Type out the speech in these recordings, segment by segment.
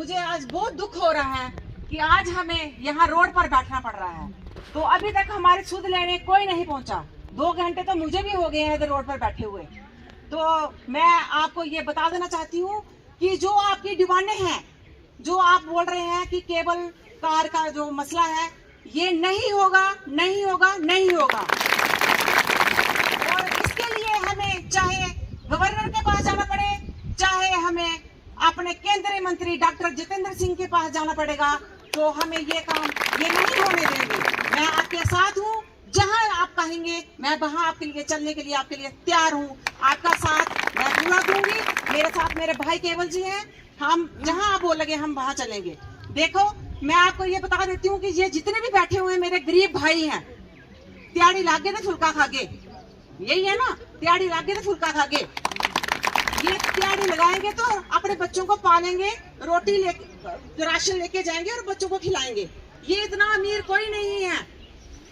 मुझे आज बहुत दुख हो रहा है कि आज हमें यहाँ रोड पर बैठना पड़ रहा है। तो अभी तक हमारे सुध लेने कोई नहीं पहुंचा। 2 घंटे तो मुझे भी हो गए हैं इधर रोड पर बैठे हुए। तो मैं आपको ये बता देना चाहती हूँ कि जो आपकी डिमांडें हैं, जो आप बोल रहे हैं कि केबल कार का जो मसला है, ये नहीं होगा, नहीं होगा, नहीं होगा। और इसके लिए हमें चाहे गवर्नर के पास जाना पड़े, चाहे हमें अपने केंद्रीय मंत्री डॉक्टर जितेंद्र सिंह के पास जाना पड़ेगा, तो हमें ये काम ये नहीं होने देंगे। मैं आपके साथ हूँ, जहां आप कहेंगे मैं वहां आपके लिए चलने के लिए आपके लिए तैयार हूँ। आपका साथ मैं पूरा दूंगी। मेरे साथ मेरे भाई केवल जी हैं। हम जहां आप बोलेंगे हम वहां चलेंगे। देखो, मैं आपको ये बता देती हूँ कि ये जितने भी बैठे हुए हैं मेरे गरीब भाई हैं। त्याड़ी लागे तो फुल्का खागे, यही है ना, त्याड़ी लागे तो फुल्का खागे। ये त्याड़ी लगाएंगे तो अपने बच्चों को पालेंगे, रोटी लेके राशन लेके जाएंगे और बच्चों को खिलाएंगे। ये इतना अमीर कोई नहीं है,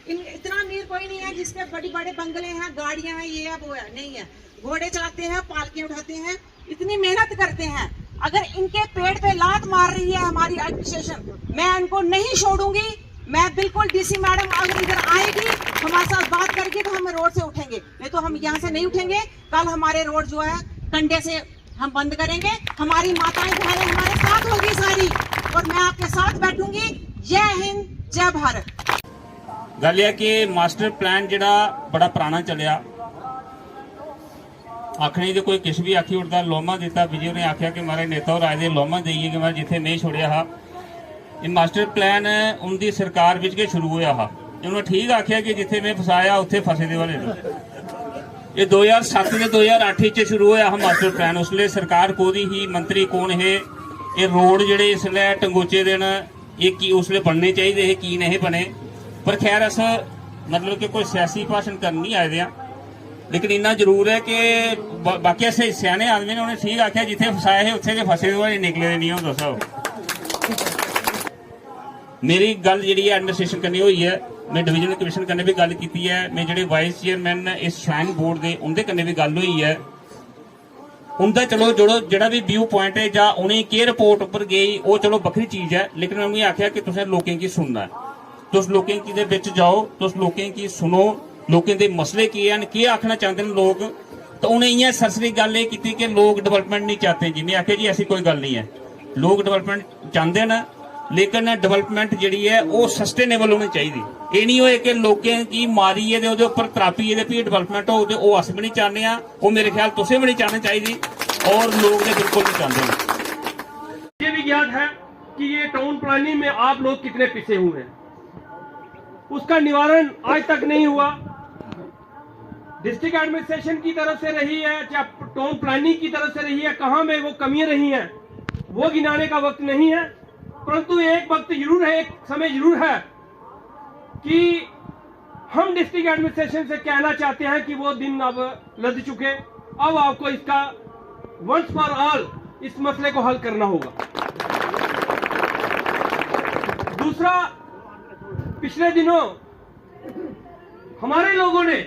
इतना अमीर कोई नहीं है जिसके बड़ी बड़े बंगले हैं, गाड़ियां हैं, ये है वो है, नहीं है। घोड़े चलाते हैं, पालकियां उठाते हैं, इतनी मेहनत करते हैं। अगर इनके पेट पे लात मार रही है हमारी एडमिनिस्ट्रेशन, मैं इनको नहीं छोड़ूंगी। मैं बिल्कुल डीसी मैडम अगर इधर आएगी हमारे साथ बात करके तो हम रोड से उठेंगे, नहीं तो हम यहाँ से नहीं उठेंगे। कल हमारे रोड जो है कंडे से हम बंद करेंगे। हमारी माताएं बहनें हमारे साथ होगी सारी, और मैं आपके साथ बैठूंगी। जय हिंद, जय भारत। गल है कि मास्टर प्लान जिहड़ा बड़ा पुराना चलिया, आखने तो कोई किश भी आखी उठता। लोमा दिता विजय ने आख्या कि मारे नेता और राज लोमा देइए कि मैं जिथे नहीं छोड़िया हा। ये मास्टर प्लान उनकी सरकार विच के शुरू होया हा। उन्होंने ठीक आख्या कि जिथे मैं फसाया उत्थे फसे दे वाले। ये 2007 से 2008 शुरू होया हा मास्टर प्लान। उसले सरकार कोदी ही, मंत्री कौन है, ये रोड जिहड़े इसले टंगोचे दिन ये की उसले बनने चाहिए है, की नहीं बने। पर खैर अस मतलब कि कोई सियासी भाषण कर नहीं आए दे, लेकिन इन्ना जरूर है कि बाकी सियाने आदमी ने उन्हें ठीक आख्या जिथे फसाए है उत्थे के फसे हुए निकले नहीं हो। दसो मेरी गल जी एडमिनिस्ट्रेशन कन्नै हुई है, मैं डिवीजनल कमीशन कन्नै भी गल की है, मैं जो वाइस चेयरमैन इस शाइन बोर्ड के उनके कन्नै भी गल हुई है। उनका चलो जोड़ा भी व्यू पॉइंट है जां उन्हें केह् रिपोर्ट उपर गई वो चलो बखरी चीज है, लेकिन उन्हें आख्या कि तुसें लोकें की सुनना है। तुस लोकें की दे विच जाओ, तुस लोकें की सुनो, लोकें दे मसले की हैं, केह् आखना चाहते हैं लोग। तो उन्हें इ'यां सरसरी गल ये की कि लोग डेवलपमेंट नहीं चाहते। जिन्हें आख्या जी ऐसी कोई गल नहीं है, लोग डेवलपमेंट चाहते हैं, लेकिन डेवलपमेंट जी है वो सस्टेनेबल होनी चाहिए। ये नहीं होए कि लोगों की मारी है तो उपर तरापी है भी डेवलपमेंट हो, तो अस भी नहीं चाहते हैं, वो मेरे ख्याल तुसें भी नहीं चाहना चाहिए और लोग ने बिल्कुल नहीं चाहते। ये भी ज्ञात है कि ये टाउन प्लानिंग में आप लोग कितने पिछे हुए हैं, उसका निवारण आज तक नहीं हुआ। डिस्ट्रिक्ट एडमिनिस्ट्रेशन की तरफ से रही है, चाहे टाउन प्लानिंग की तरफ से रही है, कहां में वो कमियां रही हैं वो गिनाने का वक्त नहीं है। परंतु एक वक्त जरूर है, एक समय जरूर है कि हम डिस्ट्रिक्ट एडमिनिस्ट्रेशन से कहना चाहते हैं कि वो दिन अब लद चुके। अब आपको इसका वंस फॉर ऑल इस मसले को हल करना होगा। दूसरा, पिछले दिनों हमारे लोगों ने,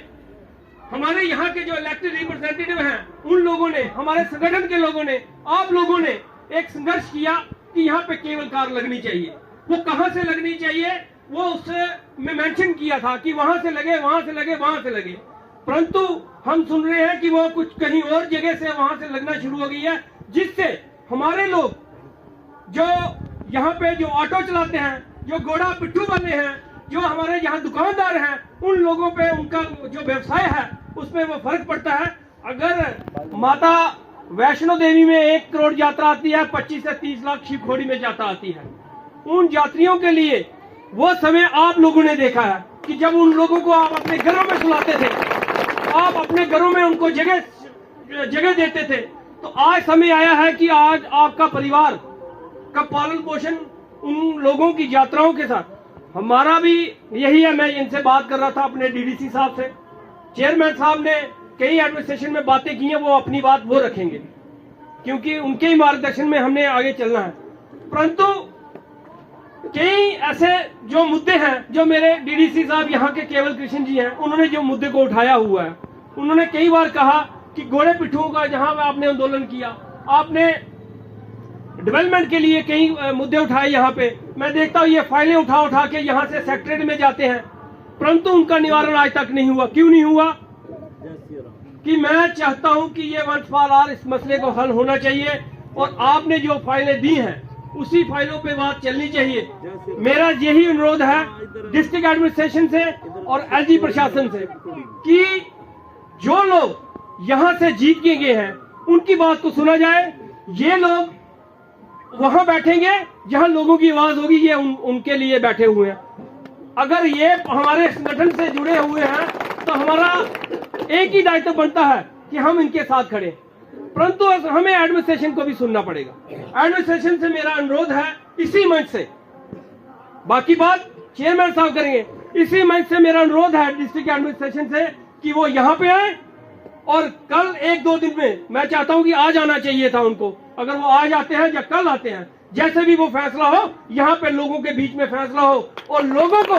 हमारे यहाँ के जो इलेक्टेड रिप्रेजेंटेटिव हैं, उन लोगों ने, हमारे संगठन के लोगों ने, आप लोगों ने एक संघर्ष किया कि यहाँ पे केबल कार लगनी चाहिए। वो कहां से लगनी चाहिए वो उससे मैं मेंशन किया था कि वहां से लगे, वहां से लगे, वहां से लगे। परंतु हम सुन रहे हैं कि वो कुछ कहीं और जगह से वहां से लगना शुरू हो गई है, जिससे हमारे लोग जो यहाँ पे जो ऑटो चलाते हैं, जो घोड़ा पिट्ठू बने हैं, जो हमारे यहाँ दुकानदार हैं, उन लोगों पे उनका जो व्यवसाय है उसमें वो फर्क पड़ता है। अगर माता वैष्णो देवी में 1 करोड़ यात्रा आती है, 25 से 30 लाख शिवखोड़ी में जाता आती है। उन यात्रियों के लिए वो समय आप लोगों ने देखा है कि जब उन लोगों को आप अपने घरों में सुलाते थे, आप अपने घरों में उनको जगह देते थे। तो आज समय आया है कि आज आपका परिवार का पालन पोषण उन लोगों की यात्राओं के साथ हमारा भी यही है। मैं इनसे बात कर रहा था अपने डीडीसी साहब से, चेयरमैन साहब ने कई एडमिनिस्ट्रेशन में बातें की हैं, वो अपनी बात वो रखेंगे क्योंकि उनके ही मार्गदर्शन में हमने आगे चलना है। परंतु कई ऐसे जो मुद्दे हैं, जो मेरे डीडीसी साहब यहाँ के केवल कृष्ण जी हैं, उन्होंने जो मुद्दे को उठाया हुआ है, उन्होंने कई बार कहा कि घोड़े पिट्ठुओं का जहां आपने आंदोलन किया, आपने डेवलपमेंट के लिए कई मुद्दे उठाए यहाँ पे। मैं देखता हूँ ये फाइलें उठा उठा के यहाँ से सेक्रेटरीट में जाते हैं, परंतु उनका निवारण आज तक नहीं हुआ। क्यों नहीं हुआ? कि मैं चाहता हूं कि ये वंस फॉर ऑल इस मसले को हल होना चाहिए और आपने जो फाइलें दी हैं उसी फाइलों पे बात चलनी चाहिए। मेरा यही अनुरोध है डिस्ट्रिक्ट एडमिनिस्ट्रेशन से और एलजी प्रशासन से कि जो लोग यहां से जीत के गए हैं उनकी बात को सुना जाए। ये लोग वहां बैठेंगे जहां लोगों की आवाज होगी, ये उनके लिए बैठे हुए हैं। अगर ये हमारे संगठन से जुड़े हुए हैं तो हमारा एक ही दायित्व बनता है कि हम इनके साथ खड़े, परंतु हमें एडमिनिस्ट्रेशन को भी सुनना पड़ेगा। एडमिनिस्ट्रेशन से मेरा अनुरोध है इसी मंच से, बाकी बात चेयरमैन साहब करेंगे, इसी मंच से मेरा अनुरोध है डिस्ट्रिक्ट एडमिनिस्ट्रेशन से कि वो यहाँ पे आए और कल 1-2 दिन में, मैं चाहता हूं कि आज आना चाहिए था उनको, अगर वो आज आते हैं या कल आते हैं, जैसे भी वो फैसला हो, यहाँ पे लोगों के बीच में फैसला हो और लोगों को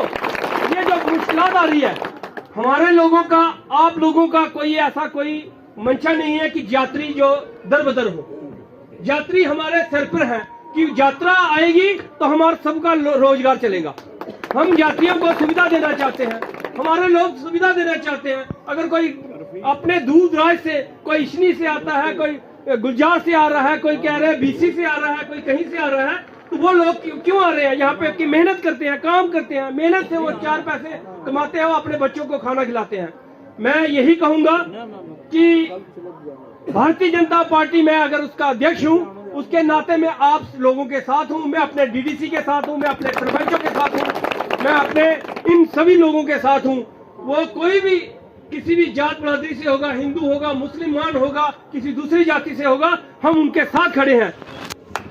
ये जो मुश्किलात आ रही है, हमारे लोगों का, आप लोगों का कोई ऐसा कोई मंशा नहीं है कि यात्री जो दर बदर हो। यात्री हमारे सर पर है कि यात्रा आएगी तो हमारा सबका रोजगार चलेगा। हम यात्रियों को सुविधा देना चाहते हैं, हमारे लोग सुविधा देना चाहते हैं। अगर कोई अपने दूर दराज से, कोई इशनी से आता है, कोई गुलजार से आ रहा है, कोई कह रहे हैं बीसी से आ रहा है, कोई कहीं से आ रहा है, तो वो लोग क्यों आ रहे हैं यहाँ पे? कि मेहनत करते हैं, काम करते हैं, मेहनत से वो 4 पैसे कमाते हैं, वो अपने बच्चों को खाना खिलाते हैं। मैं यही कहूंगा कि भारतीय जनता पार्टी में अगर उसका अध्यक्ष हूं, उसके नाते मैं आप लोगों के साथ हूं, मैं अपने डीडीसी के साथ हूं, मैं अपने सरपंचों के साथ हूं, मैं अपने इन सभी लोगों के साथ हूं। वो कोई भी किसी भी जात बरादरी से होगा, हिंदू होगा, मुसलमान होगा, किसी दूसरी जाति से होगा, हम उनके साथ खड़े हैं।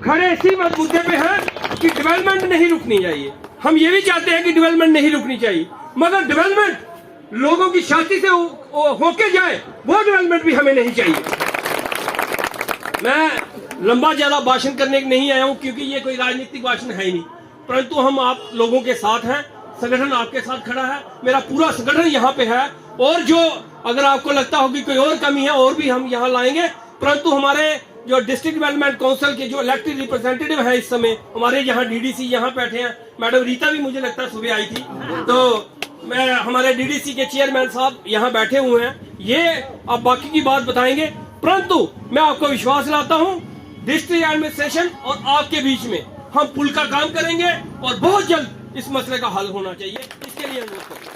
खड़े इसी मुद्दे पे हैं कि डेवलपमेंट नहीं रुकनी चाहिए। हम ये भी चाहते हैं कि डेवलपमेंट नहीं रुकनी चाहिए, मगर डेवलपमेंट लोगों की शांति से होके जाए, वो डेवलपमेंट भी हमें नहीं चाहिए। मैं लंबा ज्यादा भाषण करने के नहीं आया हूं, क्योंकि ये कोई राजनीतिक भाषण है ही नहीं, परंतु हम आप लोगों के साथ हैं, संगठन आपके साथ खड़ा है, मेरा पूरा संगठन यहाँ पे है। और जो अगर आपको लगता हो कि कोई और कमी है, और भी हम यहाँ लाएंगे, परंतु हमारे जो डिस्ट्रिक्ट डेवलपमेंट काउंसिल के जो इलेक्टेड रिप्रेजेंटेटिव है इस समय, हमारे यहाँ डीडीसी यहाँ बैठे हैं, मैडम रीता भी मुझे लगता है सुबह आई थी, तो मैं हमारे डीडीसी के चेयरमैन साहब यहाँ बैठे हुए हैं, ये अब बाकी की बात बताएंगे। परंतु मैं आपको विश्वास दिलाता हूँ डिस्ट्रिक्ट एडमिनिस्ट्रेशन और आपके बीच में हम पुल का काम करेंगे और बहुत जल्द इस मसले का हल होना चाहिए, इसके लिए अनुरोध करेंगे।